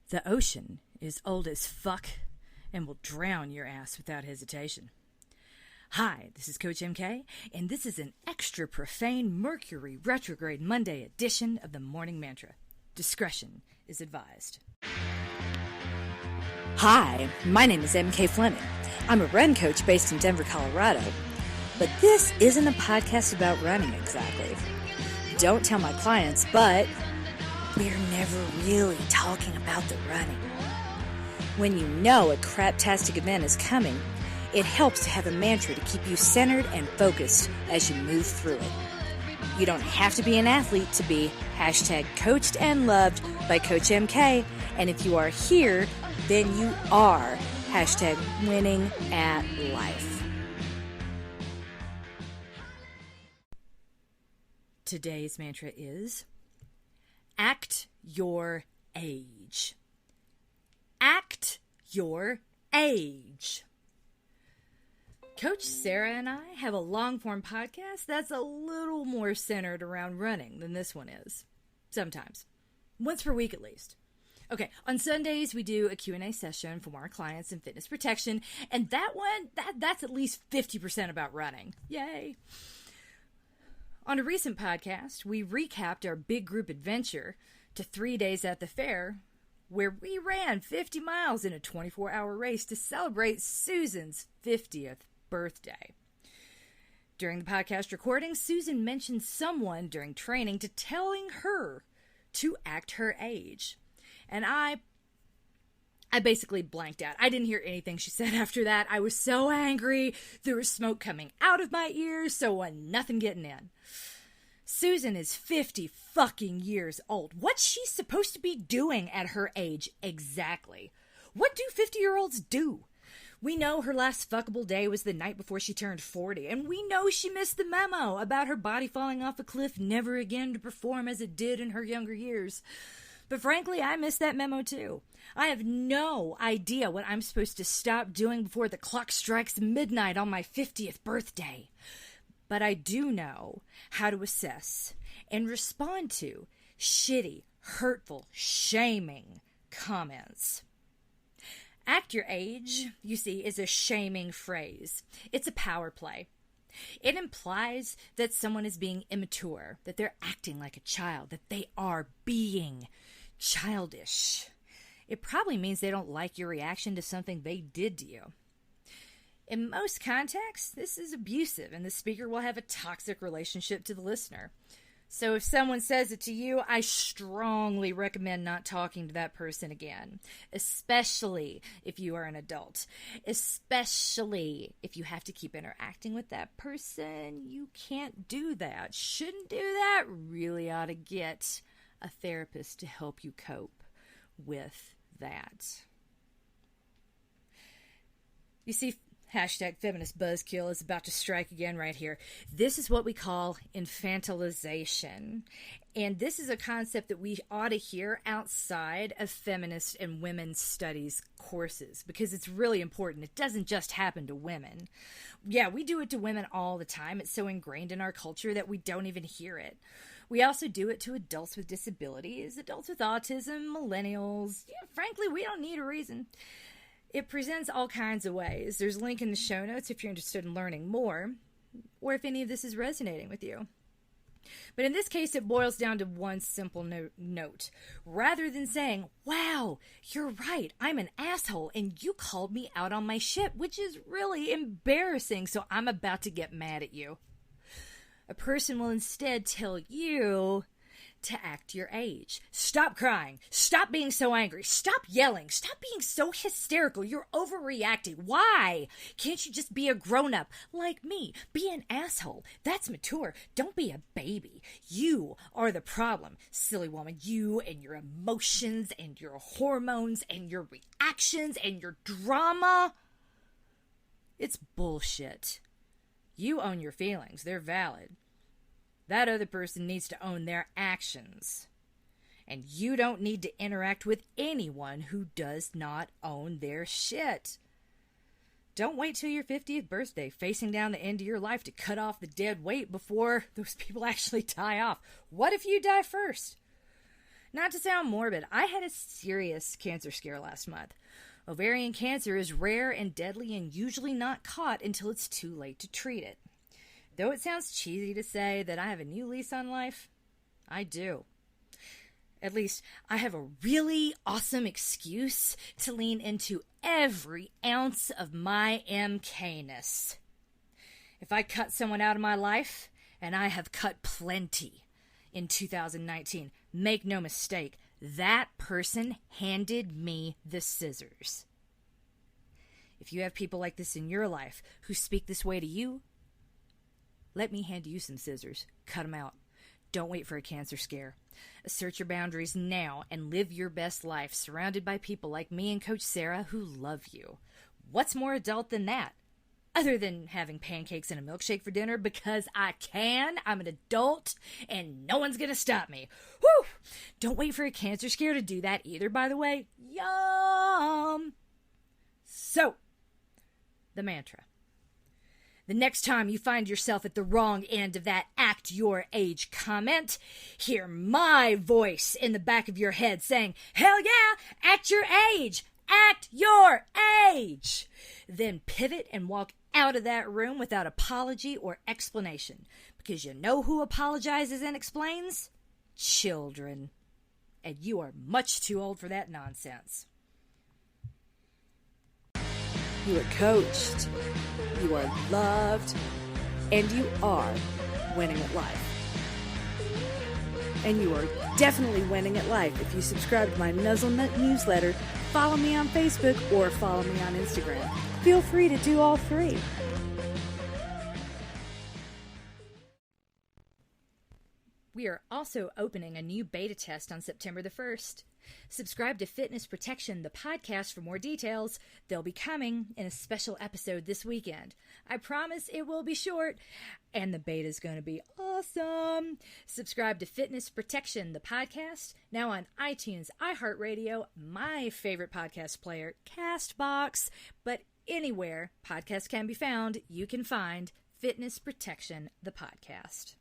The ocean is old as fuck and will drown your ass without hesitation. Hi, this is Coach MK, and this is an extra-profane Mercury retrograde Monday edition of the Morning Mantra. Discretion is advised. Hi, my name is MK Fleming. I'm a run coach based in Denver, Colorado. But this isn't a podcast about running exactly. Don't tell my clients, but we're never really talking about the running. When you know a craptastic event is coming, it helps to have a mantra to keep you centered and focused as you move through it. You don't have to be an athlete to be #coached and loved by Coach MK. And if you are here, then you are #winning at life. Today's mantra is act your age. Act your age. Coach Sarah and I have a long-form podcast that's a little more centered around running than this one is. Sometimes. Once per week at least. Okay, on Sundays we do a Q&A session from our clients in fitness protection, and that's at least 50% about running. Yay! On a recent podcast, we recapped our big group adventure to 3 days at the fair, where we ran 50 miles in a 24-hour race to celebrate Susan's 50th birthday. During the podcast recording, Susan mentioned someone during training to telling her to act her age. And I basically blanked out. I didn't hear anything she said after that. I was so angry. There was smoke coming out of my ears, so nothing getting in. Susan is 50 fucking years old. What's she supposed to be doing at her age exactly? What do 50-year-olds do? We know her last fuckable day was the night before she turned 40, and we know she missed the memo about her body falling off a cliff never again to perform as it did in her younger years. But frankly, I missed that memo too. I have no idea what I'm supposed to stop doing before the clock strikes midnight on my 50th birthday. But I do know how to assess and respond to shitty, hurtful, shaming comments. Act your age, you see, is a shaming phrase. It's a power play. It implies that someone is being immature, that they're acting like a child, that they are being childish. It probably means they don't like your reaction to something they did to you. In most contexts, this is abusive, and the speaker will have a toxic relationship to the listener. So if someone says it to you, I strongly recommend not talking to that person again, especially if you are an adult, especially if you have to keep interacting with that person. You can't do that, shouldn't do that, really ought to get a therapist to help you cope with that. You see, #feminist buzzkill is about to strike again right here. This is what we call infantilization. And this is a concept that we ought to hear outside of feminist and women's studies courses because it's really important. It doesn't just happen to women. Yeah, we do it to women all the time. It's so ingrained in our culture that we don't even hear it. We also do it to adults with disabilities, adults with autism, millennials. Yeah, frankly, we don't need a reason. It presents all kinds of ways. There's a link in the show notes if you're interested in learning more, or if any of this is resonating with you. But in this case, it boils down to one simple note. Rather than saying, wow, you're right, I'm an asshole, and you called me out on my shit, which is really embarrassing, so I'm about to get mad at you. A person will instead tell you to act your age. Stop crying. Stop being so angry. Stop yelling. Stop being so hysterical. You're overreacting. Why? Can't you just be a grown-up like me? Be an asshole. That's mature. Don't be a baby. You are the problem, silly woman. You and your emotions and your hormones and your reactions and your drama. It's bullshit. You own your feelings. They're valid. That other person needs to own their actions. And you don't need to interact with anyone who does not own their shit. Don't wait till your 50th birthday, facing down the end of your life to cut off the dead weight before those people actually die off. What if you die first? Not to sound morbid, I had a serious cancer scare last month. Ovarian cancer is rare and deadly and usually not caught until it's too late to treat it. Though it sounds cheesy to say that I have a new lease on life, I do. At least, I have a really awesome excuse to lean into every ounce of my MK-ness. If I cut someone out of my life, and I have cut plenty in 2019, make no mistake, that person handed me the scissors. If you have people like this in your life who speak this way to you, let me hand you some scissors. Cut them out. Don't wait for a cancer scare. Assert your boundaries now and live your best life surrounded by people like me and Coach Sarah who love you. What's more adult than that? Other than having pancakes and a milkshake for dinner because I can. I'm an adult and no one's going to stop me. Whew! Don't wait for a cancer scare to do that either, by the way. Yum! So, the mantra. The next time you find yourself at the wrong end of that act your age comment, hear my voice in the back of your head saying, hell yeah, act your age, act your age. Then pivot and walk out of that room without apology or explanation. Because you know who apologizes and explains? Children. And you are much too old for that nonsense. You are coached, you are loved, and you are winning at life. And you are definitely winning at life if you subscribe to my Nuzzlenut newsletter, follow me on Facebook, or follow me on Instagram. Feel free to do all three. We are also opening a new beta test on September the 1st. Subscribe to Fitness Protection, the podcast, for more details. They'll be coming in a special episode this weekend. I promise it will be short, and the beta's going to be awesome. Subscribe to Fitness Protection, the podcast, now on iTunes, iHeartRadio, my favorite podcast player, CastBox, but anywhere podcasts can be found, you can find Fitness Protection, the podcast.